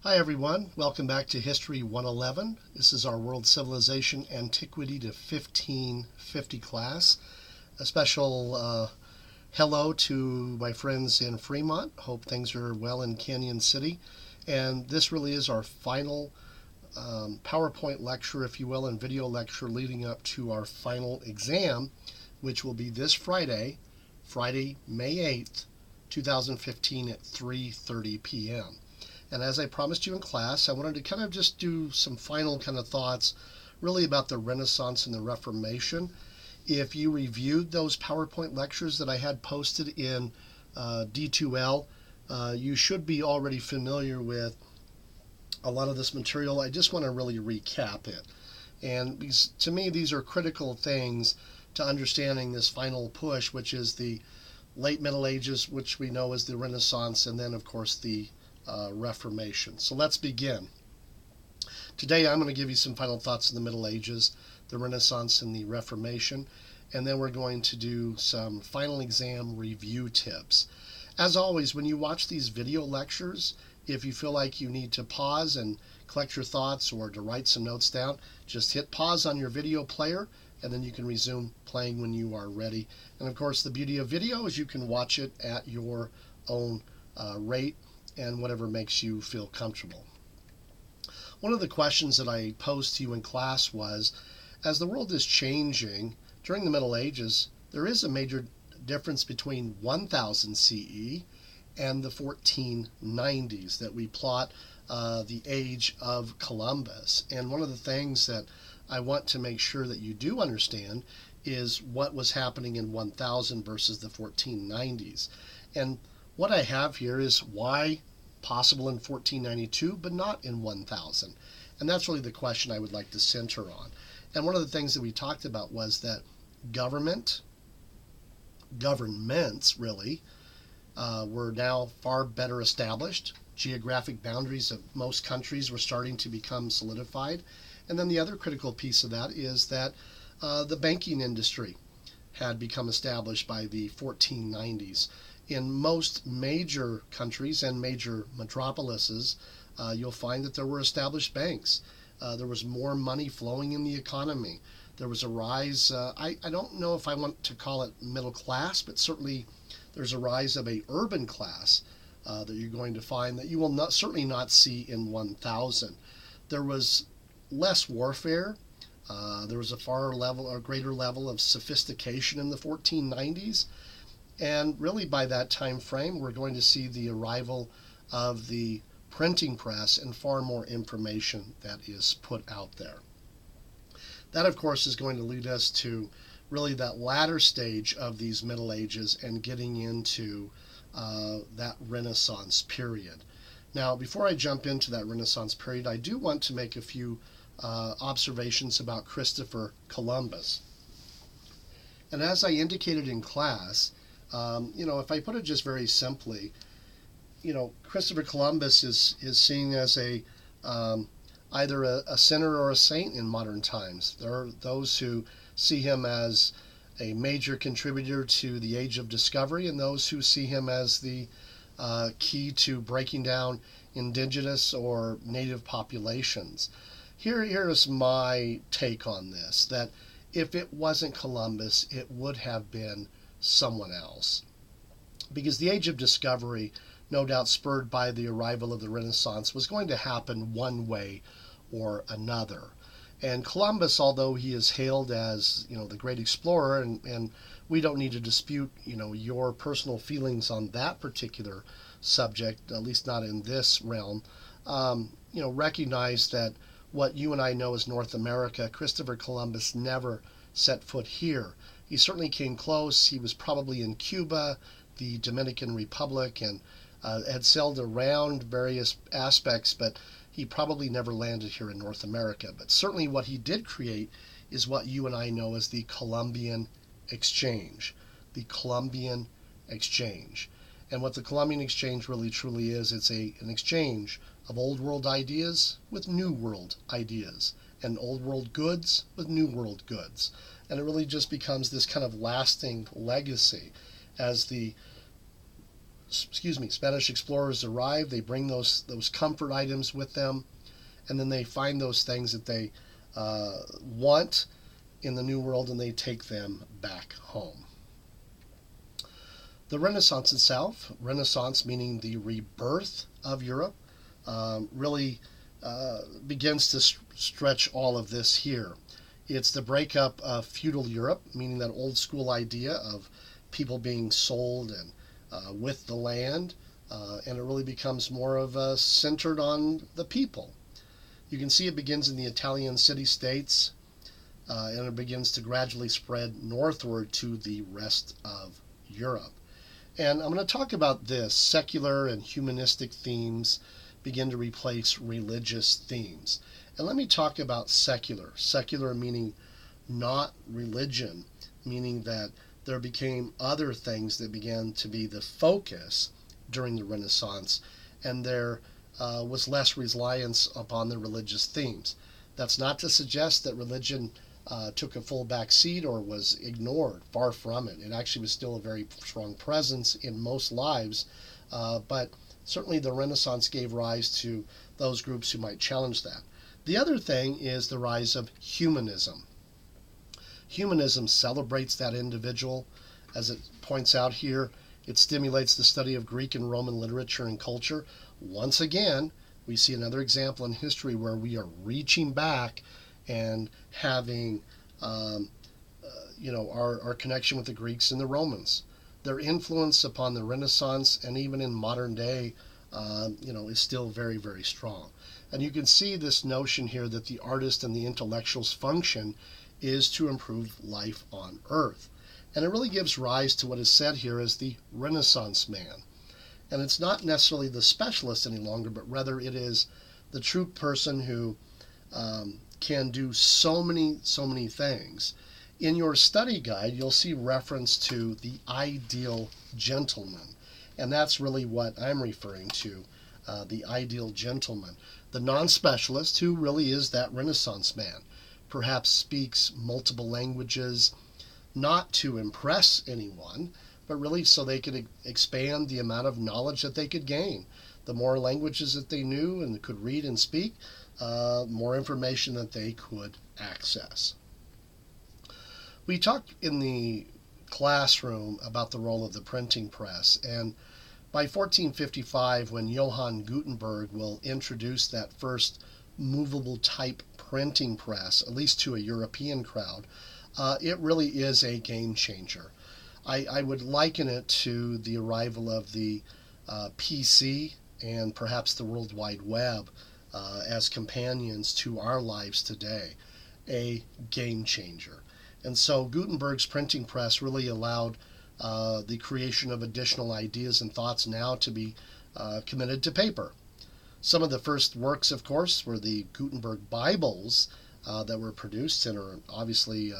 Hi everyone, welcome back to History 111. This is our World Civilization Antiquity to 1550 class. A special hello to my friends in Fremont. Hope things are well in Canyon City. And this really is our final PowerPoint lecture, if you will, and video lecture leading up to our final exam, which will be this Friday, May 8th, 2015 at 3:30 p.m. And as I promised you in class, I wanted to kind of just do some final kind of thoughts really about the Renaissance and the Reformation. If you reviewed those PowerPoint lectures that I had posted in D2L, you should be already familiar with a lot of this material. I just want to really recap it. And to me, these are critical things to understanding this final push, which is the late Middle Ages, which we know as the Renaissance, and then, of course, the Reformation. So let's begin. Today I'm going to give you some final thoughts on the Middle Ages, the Renaissance, and the Reformation, and then we're going to do some final exam review tips. As always, when you watch these video lectures, if you feel like you need to pause and collect your thoughts or to write some notes down, just hit pause on your video player and then you can resume playing when you are ready. And of course, the beauty of video is you can watch it at your own rate and whatever makes you feel comfortable. One of the questions that I posed to you in class was, as the world is changing during the Middle Ages, there is a major difference between 1000 CE and the 1490s that we plot the age of Columbus. And one of the things that I want to make sure that you do understand is what was happening in 1000 versus the 1490s. And what I have here is why possible in 1492, but not in 1000. And that's really the question I would like to center on. And one of the things that we talked about was that governments really, were now far better established. Geographic boundaries of most countries were starting to become solidified. And then the other critical piece of that is that the banking industry had become established by the 1490s. In most major countries and major metropolises, you'll find that there were established banks. There was more money flowing in the economy. There was a rise, I don't know if I want to call it middle class, but certainly there's a rise of a urban class that you're going to find that you will certainly not see in 1000. There was less warfare. There was a greater level of sophistication in the 1490s. And really by that time frame, we're going to see the arrival of the printing press and far more information that is put out there. That, of course, is going to lead us to really that latter stage of these Middle Ages and getting into that Renaissance period. Now, before I jump into that Renaissance period, I do want to make a few observations about Christopher Columbus. And as I indicated in class, if I put it just very simply, Christopher Columbus is seen as either a sinner or a saint in modern times. There are those who see him as a major contributor to the Age of Discovery and those who see him as the key to breaking down indigenous or native populations. Here is my take on this, that if it wasn't Columbus, it would have been someone else. Because the Age of Discovery, no doubt spurred by the arrival of the Renaissance, was going to happen one way or another. And Columbus, although he is hailed as, the great explorer, and we don't need to dispute, your personal feelings on that particular subject, at least not in this realm, recognize that what you and I know as North America, Christopher Columbus never set foot here. He certainly came close. He was probably in Cuba, the Dominican Republic, and had sailed around various aspects, but he probably never landed here in North America. But certainly what he did create is what you and I know as the Columbian Exchange. The Columbian Exchange. And what the Columbian Exchange really truly is, it's an exchange of old world ideas with new world ideas, and old world goods with new world goods. And it really just becomes this kind of lasting legacy as the Spanish explorers arrive. They bring those comfort items with them, and then they find those things that they want in the New World, and they take them back home. The Renaissance itself, Renaissance meaning the rebirth of Europe, really begins to stretch all of this here. It's the breakup of feudal Europe, meaning that old school idea of people being sold and with the land, and it really becomes more of centered on the people. You can see it begins in the Italian city-states, and it begins to gradually spread northward to the rest of Europe. And I'm going to talk about this. Secular and humanistic themes begin to replace religious themes. And let me talk about secular. Secular meaning not religion, meaning that there became other things that began to be the focus during the Renaissance, and there was less reliance upon the religious themes. That's not to suggest that religion took a full back seat or was ignored. Far from it. It actually was still a very strong presence in most lives, but certainly the Renaissance gave rise to those groups who might challenge that. The other thing is the rise of humanism. Humanism celebrates that individual. As it points out here, it stimulates the study of Greek and Roman literature and culture. Once again, we see another example in history where we are reaching back and having our connection with the Greeks and the Romans. Their influence upon the Renaissance and even in modern day is still very, very strong. And you can see this notion here that the artist and the intellectual's function is to improve life on earth. And it really gives rise to what is said here as the Renaissance man. And it's not necessarily the specialist any longer, but rather it is the true person who can do so many things. In your study guide, you'll see reference to the ideal gentleman. And that's really what I'm referring to, the ideal gentleman. The non-specialist, who really is that Renaissance man, perhaps speaks multiple languages, not to impress anyone, but really so they could expand the amount of knowledge that they could gain. The more languages that they knew and could read and speak, more information that they could access. We talked in the classroom about the role of the printing press, and by 1455, when Johann Gutenberg will introduce that first movable type printing press, at least to a European crowd, it really is a game changer. I would liken it to the arrival of the PC and perhaps the World Wide Web as companions to our lives today. A game changer. And so Gutenberg's printing press really allowed the creation of additional ideas and thoughts now to be committed to paper. Some of the first works, of course, were the Gutenberg Bibles that were produced and are obviously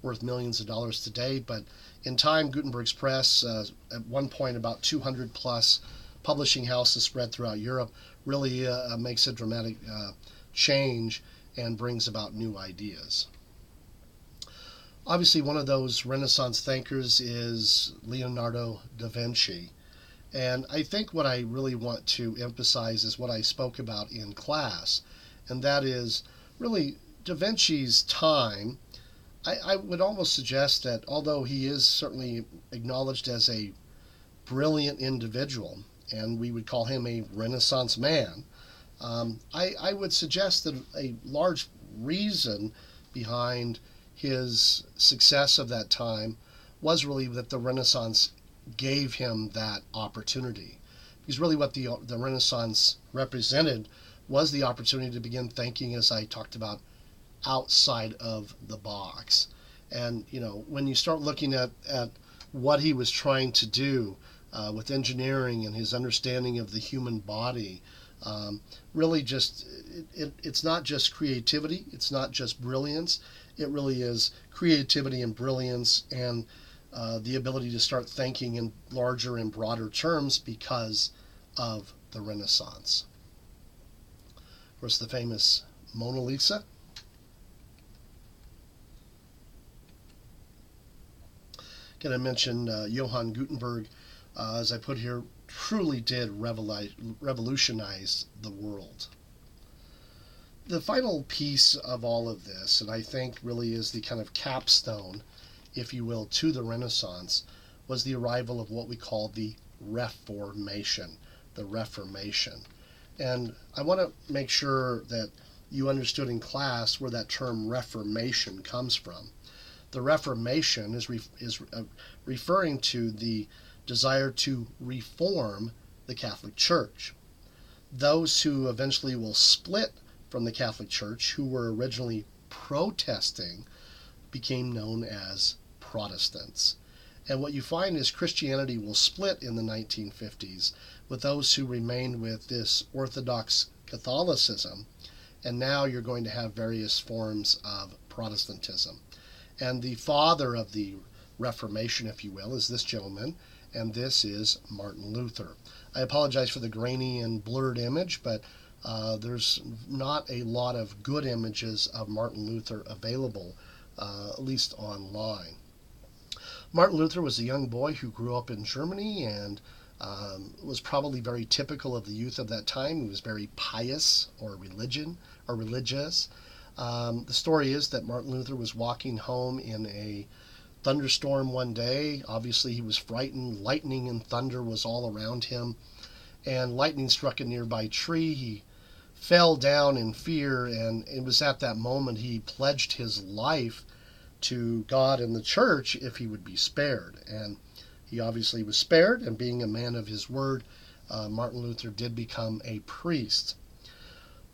worth millions of dollars today. But in time, Gutenberg's press, at one point about 200 plus publishing houses spread throughout Europe, really makes a dramatic change and brings about new ideas. Obviously, one of those Renaissance thinkers is Leonardo da Vinci. And I think what I really want to emphasize is what I spoke about in class, and that is really da Vinci's time. I would almost suggest that although he is certainly acknowledged as a brilliant individual, and we would call him a Renaissance man, I would suggest that a large reason behind his success of that time was really that the Renaissance gave him that opportunity. Because really what the Renaissance represented was the opportunity to begin thinking, as I talked about, outside of the box. And, when you start looking at what he was trying to do with engineering and his understanding of the human body, really just, it's not just creativity, it's not just brilliance, it really is creativity and brilliance and the ability to start thinking in larger and broader terms because of the Renaissance. Of course, the famous Mona Lisa. Again, I mentioned Johann Gutenberg, as I put here, truly did revolutionize the world. The final piece of all of this, and I think really is the kind of capstone, if you will, to the Renaissance, was the arrival of what we call the Reformation. The Reformation. And I want to make sure that you understood in class where that term Reformation comes from. The Reformation is referring to the desire to reform the Catholic Church. Those who eventually will split from the Catholic Church, who were originally protesting, became known as Protestants. And what you find is Christianity will split in the 1950s with those who remained with this Orthodox Catholicism, and now you're going to have various forms of Protestantism. And the father of the Reformation, if you will, is this gentleman, and this is Martin Luther. I apologize for the grainy and blurred image, but there's not a lot of good images of Martin Luther available, at least online. Martin Luther was a young boy who grew up in Germany and was probably very typical of the youth of that time. He was very pious or religious. The story is that Martin Luther was walking home in a thunderstorm one day. Obviously, he was frightened. Lightning and thunder was all around him, and lightning struck a nearby tree. He fell down in fear, and it was at that moment he pledged his life to God and the church if he would be spared. And he obviously was spared, and being a man of his word, Martin Luther did become a priest.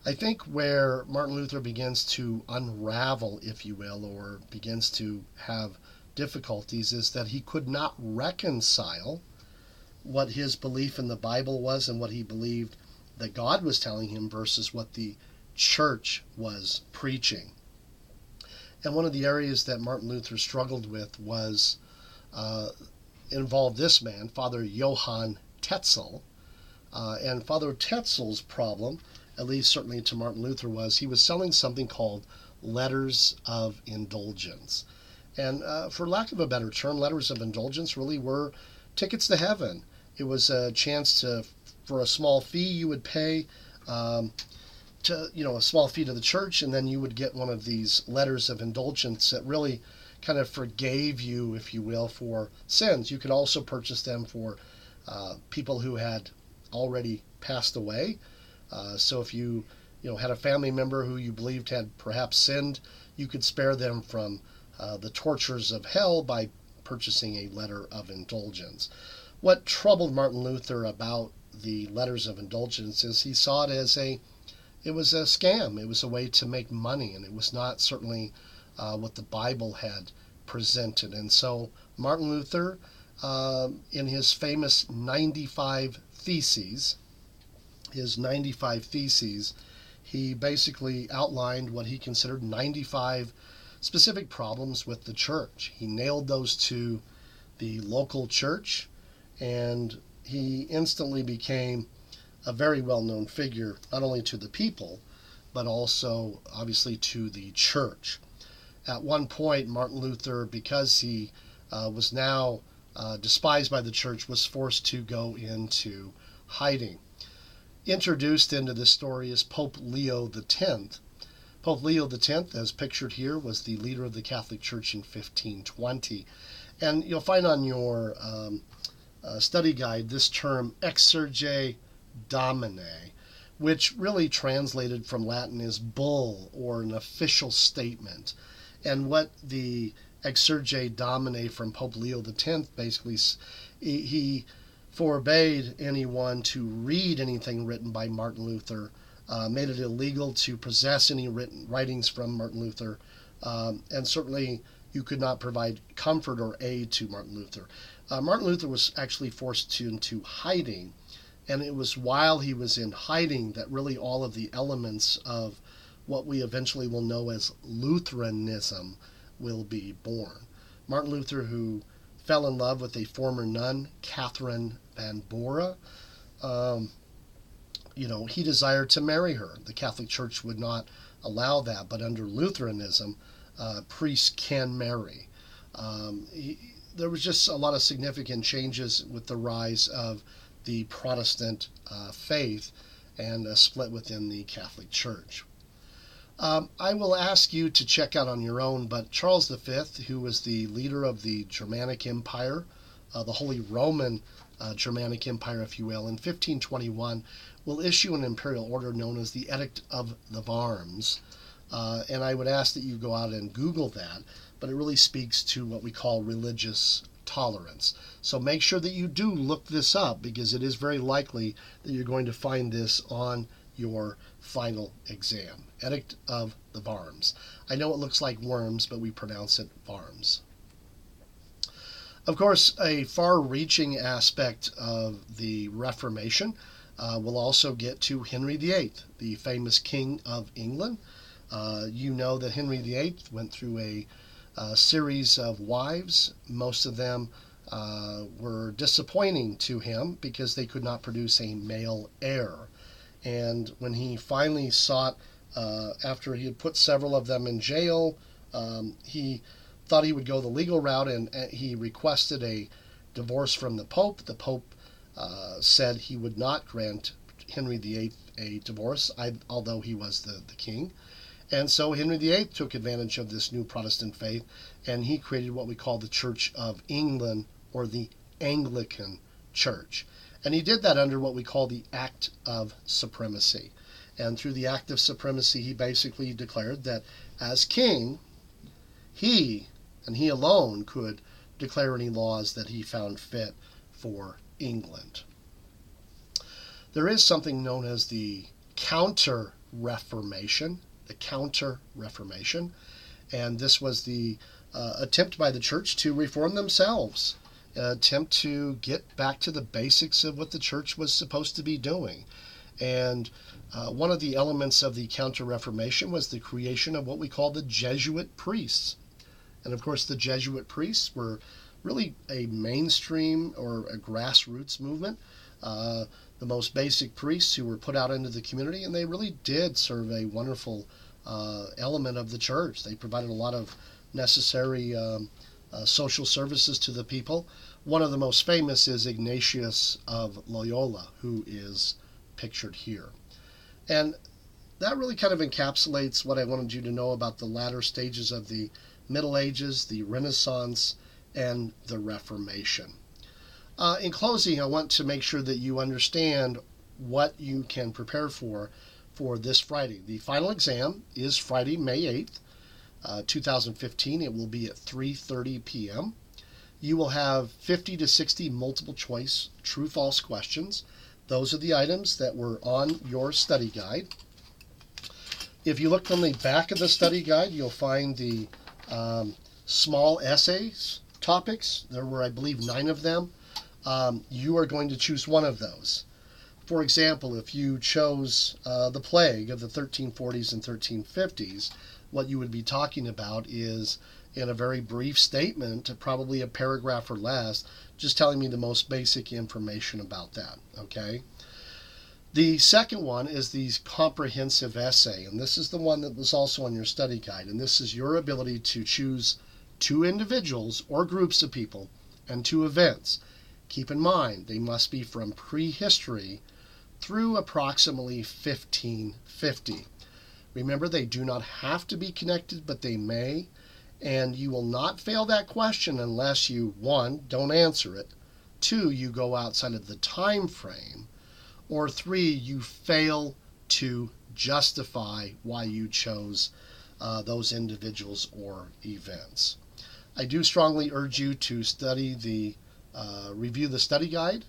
I think where Martin Luther begins to unravel, if you will, or begins to have difficulties is that he could not reconcile what his belief in the Bible was and what he believed that God was telling him versus what the church was preaching. And one of the areas that Martin Luther struggled with was involved this man, Father Johann Tetzel. And Father Tetzel's problem, at least certainly to Martin Luther, was he was selling something called letters of indulgence. And for lack of a better term, letters of indulgence really were tickets to heaven. It was a chance for a small fee you would pay a small fee to the church, and then you would get one of these letters of indulgence that really kind of forgave you, if you will, for sins. You could also purchase them for people who had already passed away. So if you had a family member who you believed had perhaps sinned, you could spare them from the tortures of hell by purchasing a letter of indulgence. What troubled Martin Luther about the letters of indulgence is he saw it as it was a scam. It was a way to make money, and it was not certainly what the Bible had presented. And so Martin Luther, in his famous 95 Theses, he basically outlined what he considered 95 specific problems with the church. He nailed those to the local church, and he instantly became a very well-known figure, not only to the people, but also obviously to the church. At one point, Martin Luther, because he was now despised by the church, was forced to go into hiding. Introduced into this story is Pope Leo X. Pope Leo X, as pictured here, was the leader of the Catholic Church in 1520. And you'll find on your study guide this term Exsurge Domine, which really translated from Latin is bull or an official statement. And what the Exsurge Domine from Pope Leo X basically, he forbade anyone to read anything written by Martin Luther, made it illegal to possess any writings from Martin Luther, and certainly you could not provide comfort or aid to Martin Luther. Martin Luther was actually forced into hiding, and it was while he was in hiding that really all of the elements of what we eventually will know as Lutheranism will be born. Martin Luther, who fell in love with a former nun, Catherine Van Bora, he desired to marry her. The Catholic Church would not allow that, but under Lutheranism, priests can marry. There was just a lot of significant changes with the rise of the Protestant faith and a split within the Catholic Church. I will ask you to check out on your own, but Charles V, who was the leader of the Germanic Empire, the Holy Roman Germanic Empire, if you will, in 1521, will issue an imperial order known as the Edict of the Worms. And I would ask that you go out and Google that, but it really speaks to what we call religious tolerance. So make sure that you do look this up, because it is very likely that you're going to find this on your final exam. Edict of the Worms. I know it looks like worms, but we pronounce it Worms. Of course, a far-reaching aspect of the Reformation will also get to Henry VIII, the famous King of England. You know that Henry VIII went through a series of wives. Most of them were disappointing to him because they could not produce a male heir. And when he finally sought, after he had put several of them in jail, he thought he would go the legal route, and he requested a divorce from the Pope. The Pope said he would not grant Henry VIII a divorce, although he was the king. And so Henry VIII took advantage of this new Protestant faith, and he created what we call the Church of England, or the Anglican Church. And he did that under what we call the Act of Supremacy. And through the Act of Supremacy, he basically declared that as king, he, and he alone, could declare any laws that he found fit for England. There is something known as the Counter-Reformation, and this was the attempt by the church to reform themselves, attempt to get back to the basics of what the church was supposed to be doing. And one of the elements of the Counter-Reformation was the creation of what we call the Jesuit priests. And of course, the Jesuit priests were really a mainstream or a grassroots movement. The most basic priests who were put out into the community, and they really did serve a wonderful element of the church. They provided a lot of necessary social services to the people. One of the most famous is Ignatius of Loyola, who is pictured here. And that really kind of encapsulates what I wanted you to know about the latter stages of the Middle Ages, the Renaissance, and the Reformation. In closing, I want to make sure that you understand what you can prepare for this Friday. The final exam is Friday, May 8th, 2015. It will be at 3:30 p.m. You will have 50 to 60 multiple choice true-false questions. Those are the items that were on your study guide. If you look on the back of the study guide, you'll find the small essays topics. There were, I believe, 9 of them. You are going to choose one of those. For example, if you chose the plague of the 1340s and 1350s, what you would be talking about is, in a very brief statement, probably a paragraph or less, just telling me the most basic information about that, okay? The second one is the comprehensive essay, and this is the one that was also on your study guide, and this is your ability to choose 2 individuals or groups of people and 2 events. Keep in mind, they must be from prehistory through approximately 1550. Remember, they do not have to be connected, but they may, and you will not fail that question unless you, 1, don't answer it, 2, you go outside of the time frame, or 3, you fail to justify why you chose those individuals or events. I do strongly urge you to study review the study guide,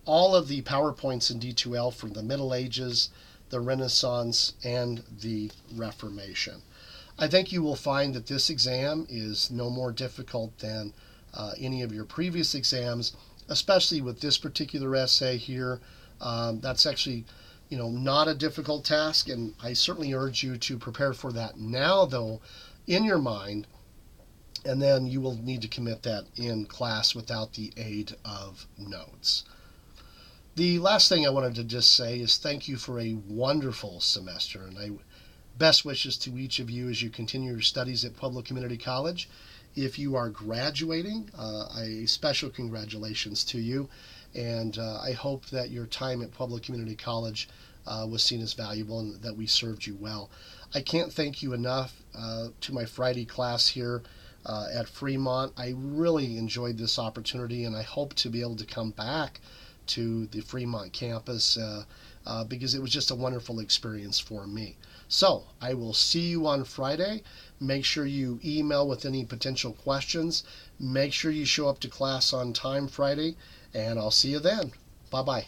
all of the PowerPoints in D2L from the Middle Ages, the Renaissance, and the Reformation. I think you will find that this exam is no more difficult than any of your previous exams, especially with this particular essay here. That's actually, not a difficult task, and I certainly urge you to prepare for that now, though, in your mind, and then you will need to commit that in class without the aid of notes. The last thing I wanted to just say is thank you for a wonderful semester, and best wishes to each of you as you continue your studies at Pueblo Community College. If you are graduating, a special congratulations to you. And I hope that your time at Pueblo Community College was seen as valuable and that we served you well. I can't thank you enough to my Friday class here at Fremont. I really enjoyed this opportunity, and I hope to be able to come back to the Fremont campus because it was just a wonderful experience for me. So I will see you on Friday. Make sure you email with any potential questions. Make sure you show up to class on time Friday, and I'll see you then. Bye-bye.